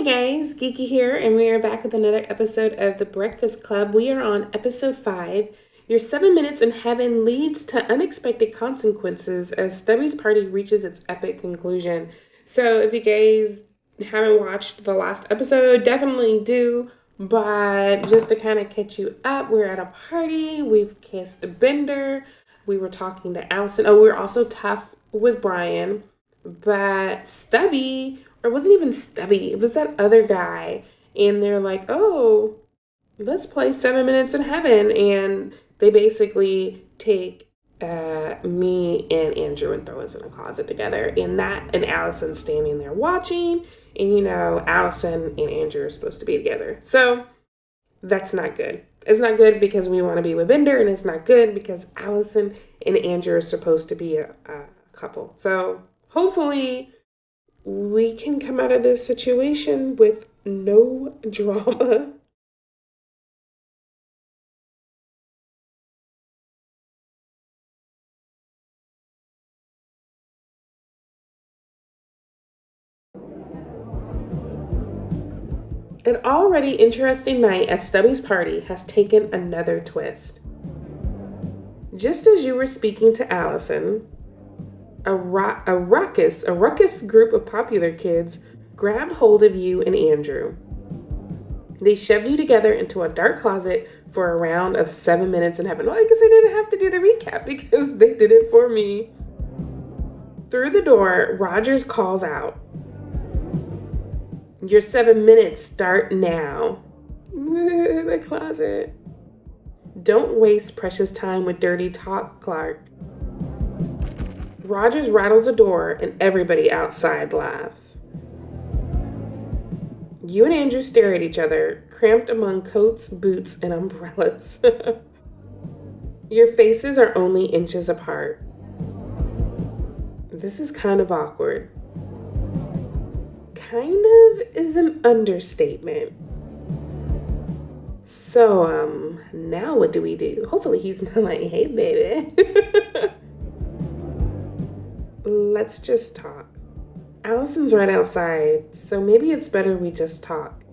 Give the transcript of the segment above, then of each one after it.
Hey guys, Geeky here, and we are back with another episode of The Breakfast Club. We are on episode 5. Your 7 minutes in heaven leads to unexpected consequences as Stubbie's party reaches its epic conclusion. So if you guys haven't watched the last episode, definitely do. But just to kind of catch you up, we're at a party. We've kissed Bender. We were talking to Allison. Oh, we were also tough with Brian. But Stubbie, or it wasn't even Stubbie, it was that other guy. And they're like, oh, let's play 7 minutes in heaven. And they basically take me and Andrew and throw us in a closet together. And Allison standing there watching. And you know, Allison and Andrew are supposed to be together. So that's not good. It's not good because we want to be with Bender. And it's not good because Allison and Andrew are supposed to be a couple. So hopefully we can come out of this situation with no drama. An already interesting night at Stubbie's party has taken another twist. Just as you were speaking to Allison, a ruckus group of popular kids grabbed hold of you and Andrew. They shoved you together into a dark closet for a round of 7 minutes in heaven. Well, I guess I didn't have to do the recap because they did it for me. Through the door, Rogers calls out, "Your 7 minutes start now." The closet. Don't waste precious time with dirty talk, Clark. Rogers rattles the door and everybody outside laughs. You and Andrew stare at each other, cramped among coats, boots, and umbrellas. Your faces are only inches apart. This is kind of awkward. Kind of is an understatement. So, now what do we do? Hopefully he's not like, hey, baby. Let's just talk. Allison's right outside, so maybe it's better we just talk.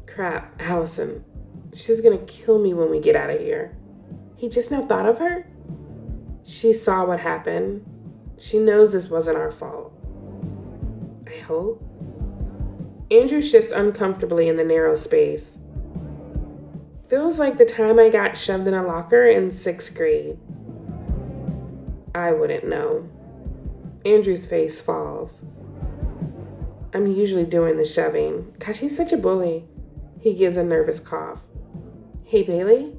Crap, Allison. She's gonna kill me when we get out of here. He just now thought of her? She saw what happened. She knows this wasn't our fault. I hope. Andrew shifts uncomfortably in the narrow space. Feels like the time I got shoved in a locker in 6th grade. I wouldn't know. Andrew's face falls. I'm usually doing the shoving. Gosh, he's such a bully. He gives a nervous cough. Hey, Bailey?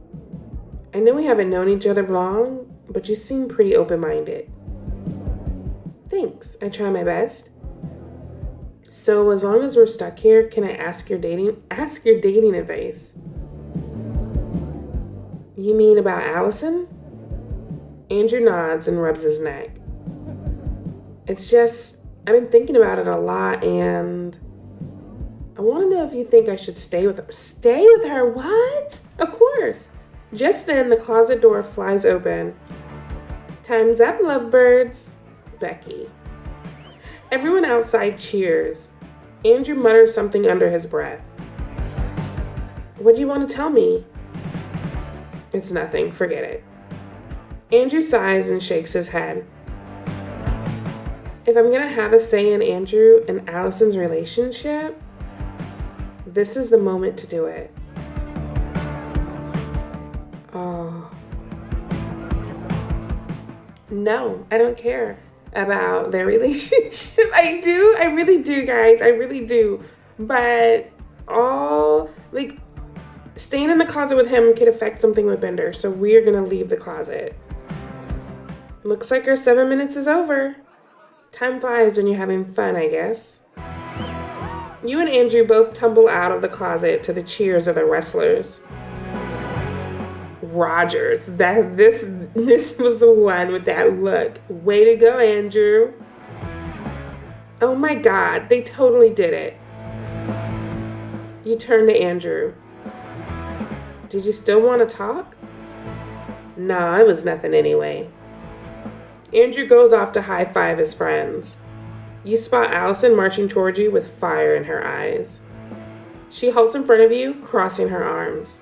I know we haven't known each other long, but you seem pretty open-minded. Thanks. I try my best. So as long as we're stuck here, can I ask your dating advice? You mean about Allison? Andrew nods and rubs his neck. It's just, I've been thinking about it a lot, and I want to know if you think I should stay with her. Stay with her? What? Of course. Just then, the closet door flies open. Time's up, lovebirds. Becky. Everyone outside cheers. Andrew mutters something under his breath. What do you want to tell me? It's nothing. Forget it. Andrew sighs and shakes his head. If I'm going to have a say in Andrew and Allison's relationship, this is the moment to do it. Oh. No, I don't care about their relationship. I do. I really do, guys. I really do. But staying in the closet with him could affect something with Bender. So we're going to leave the closet. Looks like our 7 minutes is over. Time flies when you're having fun, I guess. You and Andrew both tumble out of the closet to the cheers of the wrestlers. Rogers, this was the one with that look. Way to go, Andrew. Oh my God, they totally did it. You turn to Andrew. Did you still want to talk? Nah, it was nothing anyway. Andrew goes off to high-five his friends. You spot Allison marching towards you with fire in her eyes. She halts in front of you, crossing her arms.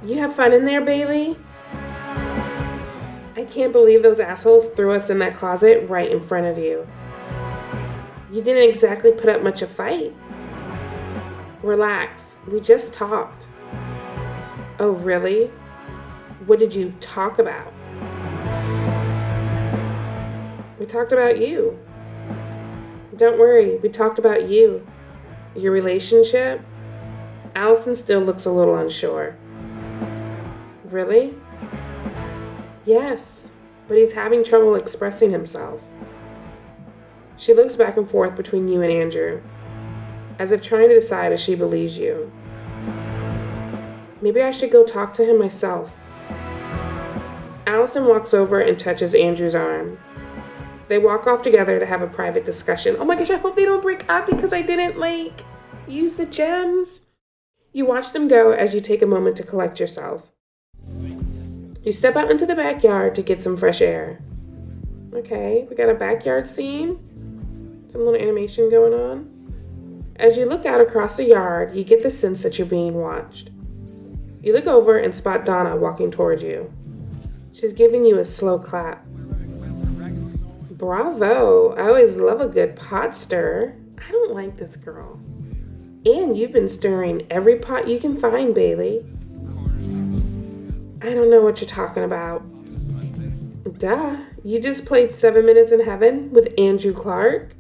You have fun in there, Bailey? I can't believe those assholes threw us in that closet right in front of you. You didn't exactly put up much of a fight. Relax, we just talked. Oh, really? What did you talk about? We talked about you. Don't worry, we talked about you. Your relationship? Allison still looks a little unsure. Really? Yes, but he's having trouble expressing himself. She looks back and forth between you and Andrew, as if trying to decide if she believes you. Maybe I should go talk to him myself. Allison walks over and touches Andrew's arm. They walk off together to have a private discussion. Oh my gosh, I hope they don't break up because I didn't, use the gems. You watch them go as you take a moment to collect yourself. You step out into the backyard to get some fresh air. Okay, we got a backyard scene. Some little animation going on. As you look out across the yard, you get the sense that you're being watched. You look over and spot Donna walking towards you. She's giving you a slow clap. Bravo! I always love a good pot stir. I don't like this girl. And you've been stirring every pot you can find, Bailey. I don't know what you're talking about. Duh, you just played 7 Minutes in Heaven with Andrew Clark?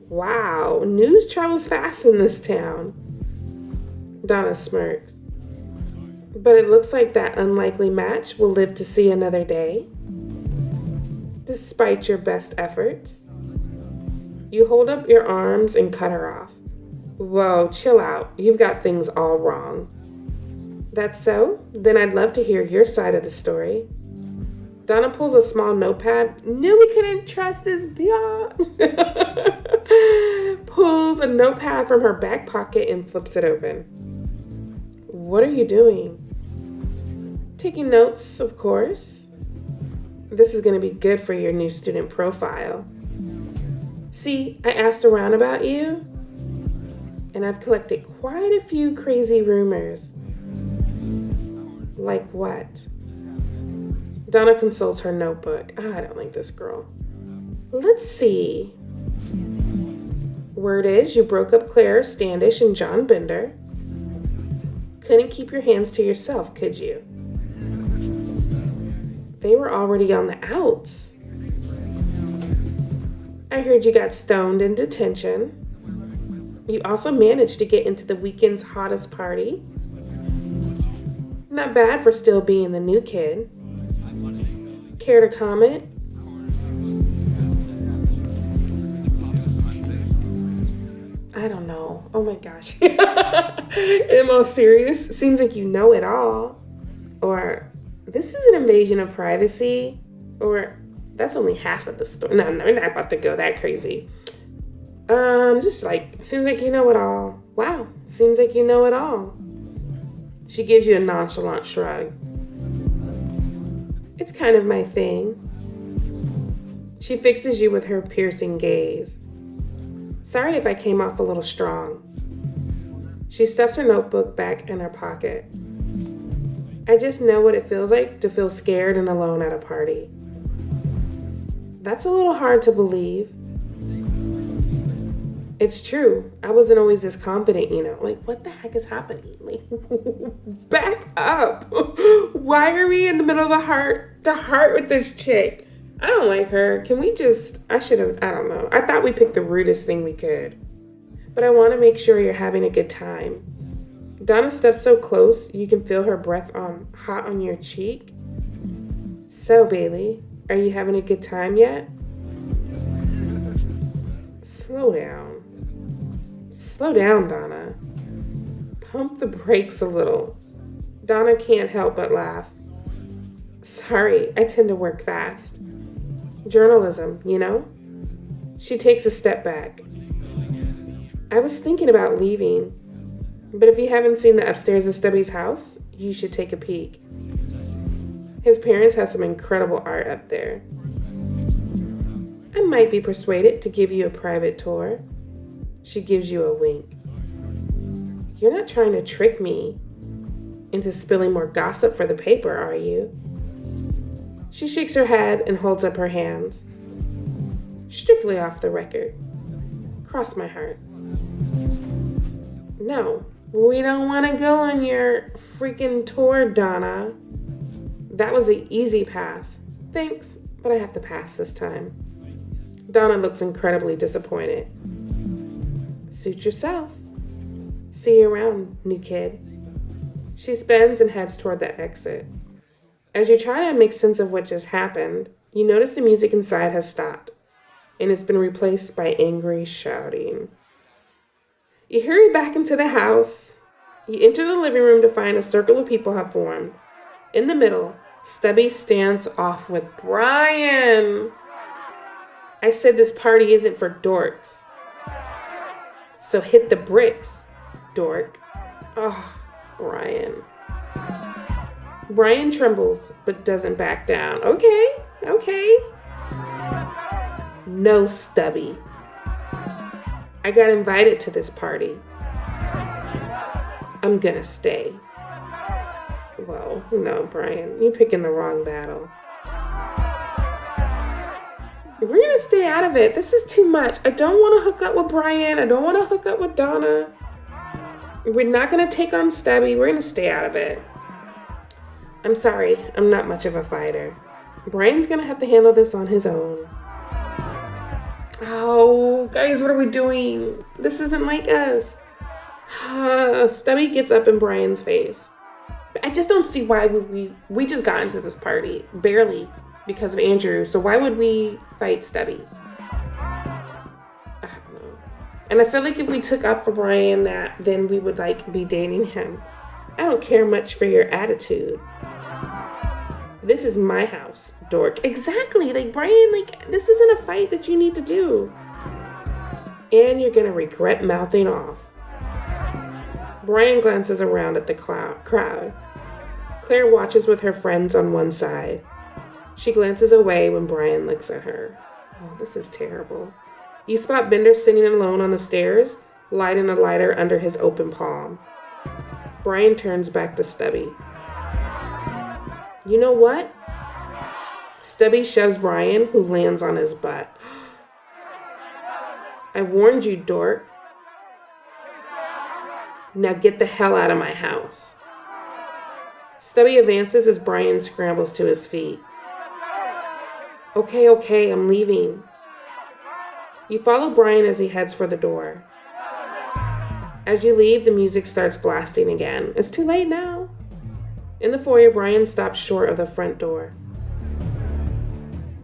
Wow, news travels fast in this town. Donna smirks. But it looks like that unlikely match will live to see another day. Despite your best efforts. You hold up your arms and cut her off. Whoa, chill out. You've got things all wrong. That's so? Then I'd love to hear your side of the story. Donna pulls a small notepad. Knew we couldn't trust this bitch. Pulls a notepad from her back pocket and flips it open. What are you doing? Taking notes, of course. This is going to be good for your new student profile. See, I asked around about you, and I've collected quite a few crazy rumors. Like what? Donna consults her notebook. I don't like this girl. Let's see. Word is you broke up Claire Standish and John Bender. Couldn't keep your hands to yourself, could you? They were already on the outs. I heard you got stoned in detention. You also managed to get into the weekend's hottest party. Not bad for still being the new kid. Care to comment? I don't know. Oh my gosh. Am I serious? Seems like you know it all. Or this is an invasion of privacy. Or that's only half of the story. No, we're not about to go that crazy. Just seems like you know it all. Wow, seems like you know it all. She gives you a nonchalant shrug. It's kind of my thing. She fixes you with her piercing gaze. Sorry if I came off a little strong. She stuffs her notebook back in her pocket. I just know what it feels like to feel scared and alone at a party. That's a little hard to believe. It's true. I wasn't always this confident, what the heck is happening? Back up. Why are we in the middle of a heart to heart with this chick? I don't like her. Can we I don't know. I thought we picked the rudest thing we could. But I want to make sure you're having a good time. Donna steps so close, you can feel her breath hot on your cheek. So, Bailey, are you having a good time yet? Slow down. Slow down, Donna. Pump the brakes a little. Donna can't help but laugh. Sorry, I tend to work fast. Journalism, She takes a step back. I was thinking about leaving, but if you haven't seen the upstairs of Stubbie's house, you should take a peek. His parents have some incredible art up there. I might be persuaded to give you a private tour. She gives you a wink. You're not trying to trick me into spilling more gossip for the paper, are you? She shakes her head and holds up her hands. Strictly off the record. Cross my heart. No, we don't want to go on your freaking tour, Donna. That was an easy pass. Thanks, but I have to pass this time. Donna looks incredibly disappointed. Suit yourself. See you around, new kid. She spins and heads toward the exit. As you try to make sense of what just happened, you notice the music inside has stopped, and it's been replaced by angry shouting. You hurry back into the house. You enter the living room to find a circle of people have formed. In the middle, Stubbie stands off with Brian. I said this party isn't for dorks. So hit the bricks, dork. Oh, Brian. Brian trembles, but doesn't back down. Okay. No, Stubbie. I got invited to this party. I'm gonna stay. Well, no, Brian, you're picking the wrong battle. We're gonna stay out of it. This is too much. I don't want to hook up with Brian. I don't want to hook up with Donna. We're not gonna take on Stubbie. We're gonna stay out of it. I'm sorry, I'm not much of a fighter. Brian's gonna have to handle this on his own. Oh, guys, what are we doing? This isn't like us. Stubbie gets up in Brian's face. I just don't see why we just got into this party, barely, because of Andrew. So why would we fight Stubbie? I don't know. And I feel like if we took up for Brian, then we would be dating him. I don't care much for your attitude. This is my house, dork. Exactly. Brian, this isn't a fight that you need to do. And you're gonna regret mouthing off. Brian glances around at the crowd. Claire watches with her friends on one side. She glances away when Brian looks at her. Oh, this is terrible. You spot Bender sitting alone on the stairs, lighting a lighter under his open palm. Brian turns back to Stubbie. You know what? Stubbie shoves Brian, who lands on his butt. I warned you, dork. Now get the hell out of my house. Stubbie advances as Brian scrambles to his feet. Okay, I'm leaving. You follow Brian as he heads for the door. As you leave, the music starts blasting again. It's too late now. In the foyer, Brian stops short of the front door.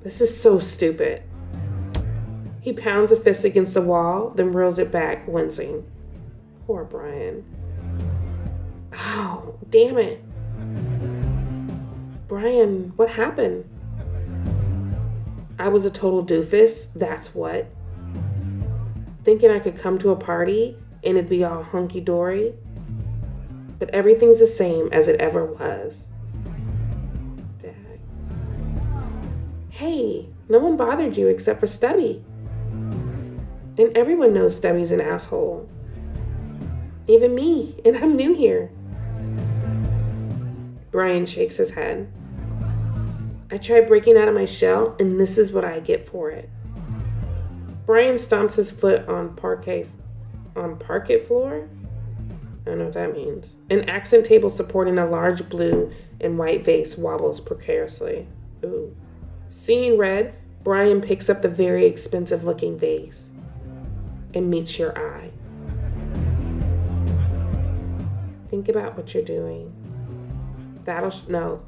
This is so stupid. He pounds a fist against the wall, then reels it back, wincing. Poor Brian. Ow, damn it. Brian, what happened? I was a total doofus, that's what. Thinking I could come to a party and it'd be all hunky-dory. But everything's the same as it ever was. Dad. Hey, no one bothered you except for Stubbie. And everyone knows Stubbie's an asshole. Even me, and I'm new here. Brian shakes his head. I tried breaking out of my shell, and this is what I get for it. Brian stomps his foot on parquet floor? I don't know what that means. An accent table supporting a large blue and white vase wobbles precariously. Ooh. Seeing red, Brian picks up the very expensive-looking vase and meets your eye. Think about what you're doing.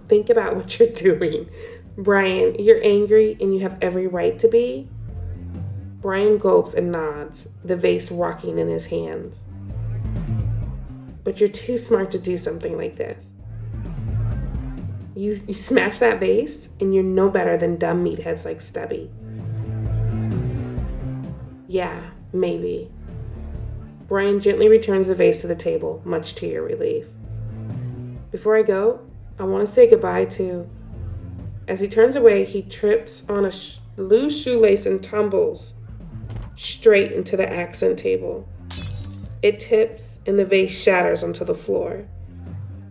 Think about what you're doing. Brian, you're angry and you have every right to be. Brian gulps and nods, the vase rocking in his hands. But you're too smart to do something like this. You smash that vase and you're no better than dumb meatheads like Stubbie. Yeah, maybe. Brian gently returns the vase to the table, much to your relief. Before I go, I want to say goodbye to... As he turns away, he trips on loose shoelace and tumbles straight into the accent table. It tips and the vase shatters onto the floor.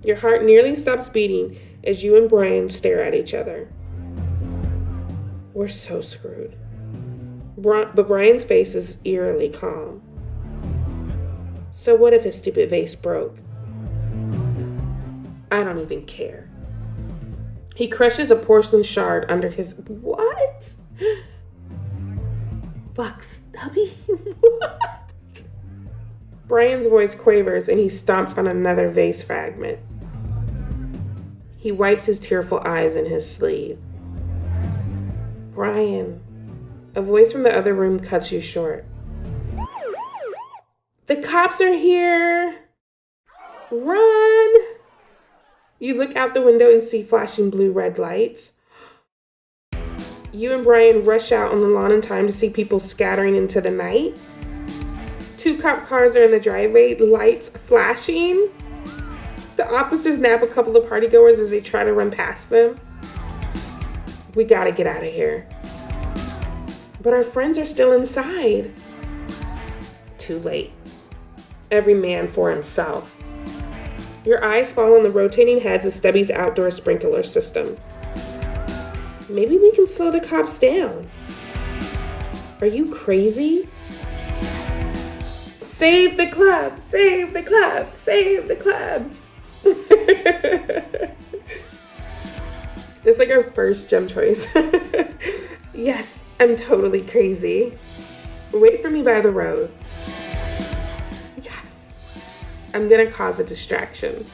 Your heart nearly stops beating as you and Brian stare at each other. We're so screwed. But Brian's face is eerily calm. So what if his stupid vase broke? I don't even care. He crushes a porcelain shard under his... What? Fuck, Stubbie? What? Brian's voice quavers and he stomps on another vase fragment. He wipes his tearful eyes in his sleeve. Brian, a voice from the other room cuts you short. The cops are here! Run! You look out the window and see flashing blue red lights. You and Brian rush out on the lawn in time to see people scattering into the night. 2 cop cars are in the driveway, lights flashing. The officers nab a couple of partygoers as they try to run past them. We gotta get out of here. But our friends are still inside. Too late. Every man for himself. Your eyes fall on the rotating heads of Stubbie's outdoor sprinkler system. Maybe we can slow the cops down. Are you crazy? Save the club! Save the club! Save the club! It's like our first gem choice. Yes, I'm totally crazy. Wait for me by the road. Yes. I'm gonna cause a distraction.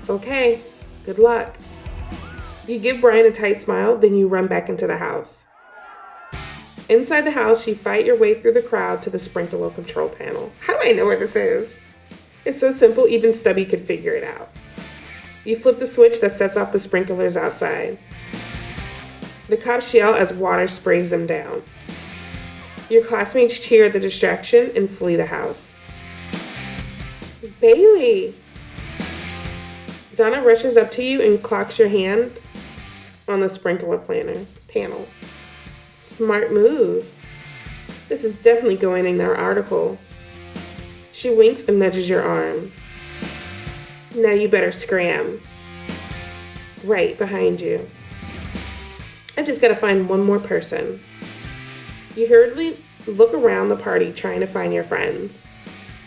Okay, good luck. You give Brian a tight smile, then you run back into the house. Inside the house, you fight your way through the crowd to the sprinkler control panel. How do I know where this is? It's so simple, even Stubbie could figure it out. You flip the switch that sets off the sprinklers outside. The cops yell as water sprays them down. Your classmates cheer at the distraction and flee the house. Bailey! Donna rushes up to you and clocks your hand on the sprinkler panel. Smart move. This is definitely going in our article. She winks and nudges your arm. Now you better scram. Right behind you. I've just got to find one more person. You hurriedly look around the party trying to find your friends.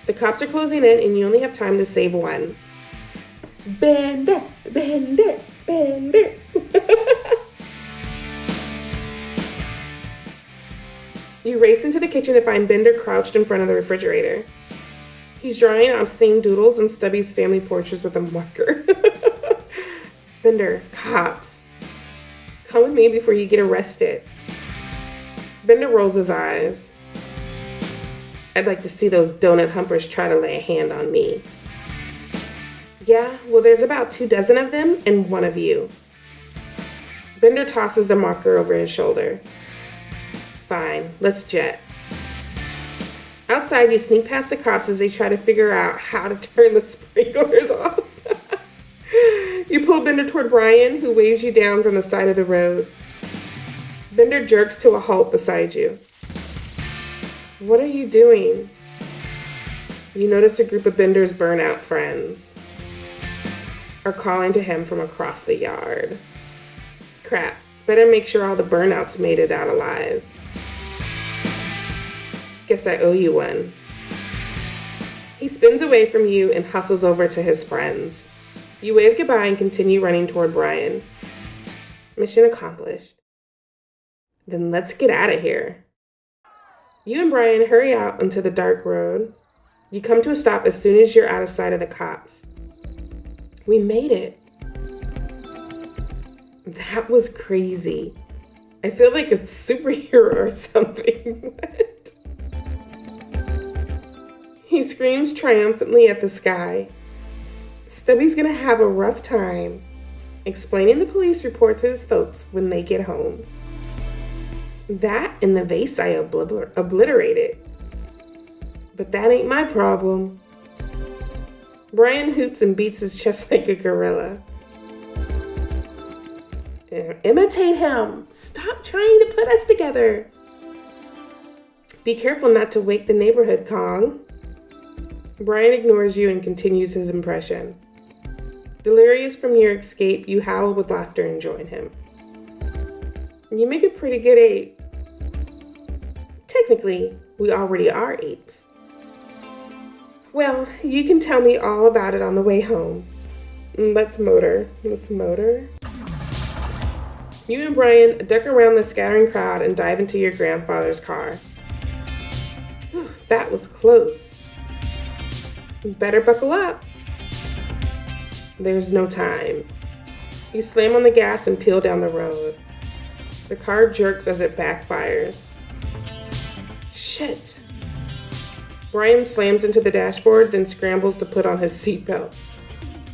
The cops are closing in and you only have time to save one. Bender, Bender, Bender. You race into the kitchen to find Bender crouched in front of the refrigerator. He's drawing obscene doodles on Stubbie's family portraits with a marker. Bender, cops. Come with me before you get arrested. Bender rolls his eyes. I'd like to see those donut humpers try to lay a hand on me. Yeah, well, there's about 24 of them and one of you. Bender tosses the marker over his shoulder. Fine, let's jet. Outside, you sneak past the cops as they try to figure out how to turn the sprinklers off. You pull Bender toward Brian, who waves you down from the side of the road. Bender jerks to a halt beside you. What are you doing? You notice a group of Bender's burnout friends are calling to him from across the yard. Crap, better make sure all the burnouts made it out alive. Guess I owe you one. He spins away from you and hustles over to his friends. You wave goodbye and continue running toward Brian. Mission accomplished. Then let's get out of here. You and Brian hurry out onto the dark road. You come to a stop as soon as you're out of sight of the cops. We made it. That was crazy. I feel like a superhero or something. What? He screams triumphantly at the sky. Stubbie's gonna have a rough time explaining the police report to his folks when they get home. That and the vase I obliterated. But that ain't my problem. Brian hoots and beats his chest like a gorilla. Imitate him. Stop trying to put us together. Be careful not to wake the neighborhood, Kong. Brian ignores you and continues his impression. Delirious from your escape, you howl with laughter and join him. You make a pretty good ape. Technically, we already are apes. Well, you can tell me all about it on the way home. Let's motor. You and Brian duck around the scattering crowd and dive into your grandfather's car. That was close. Better buckle up. There's no time. You slam on the gas and peel down the road. The car jerks as it backfires. Shit. Brian slams into the dashboard, then scrambles to put on his seatbelt.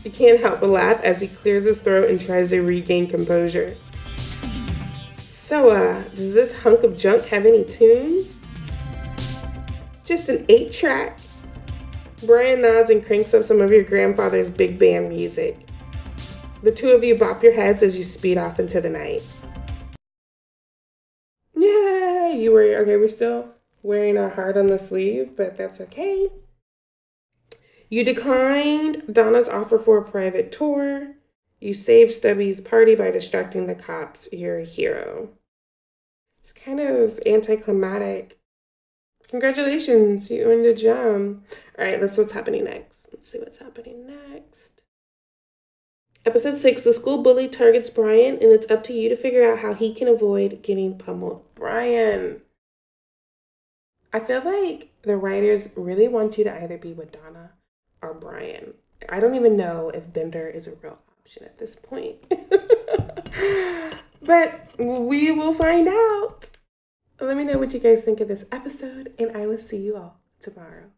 You can't help but laugh as he clears his throat and tries to regain composure. So, does this hunk of junk have any tunes? Just an 8-track. Brian nods and cranks up some of your grandfather's big band music. The two of you bop your heads as you speed off into the night. Yeah, we're still wearing our heart on the sleeve, but that's okay. You declined Donna's offer for a private tour. You saved Stubbie's party by distracting the cops. You're a hero. It's kind of anticlimactic. Congratulations, you earned a gem. All right, let's see what's happening next. Episode 6, the school bully targets Brian, and it's up to you to figure out how he can avoid getting pummeled. Brian. I feel like the writers really want you to either be with Donna or Brian. I don't even know if Bender is a real option at this point. But we will find out. Let me know what you guys think of this episode, and I will see you all tomorrow.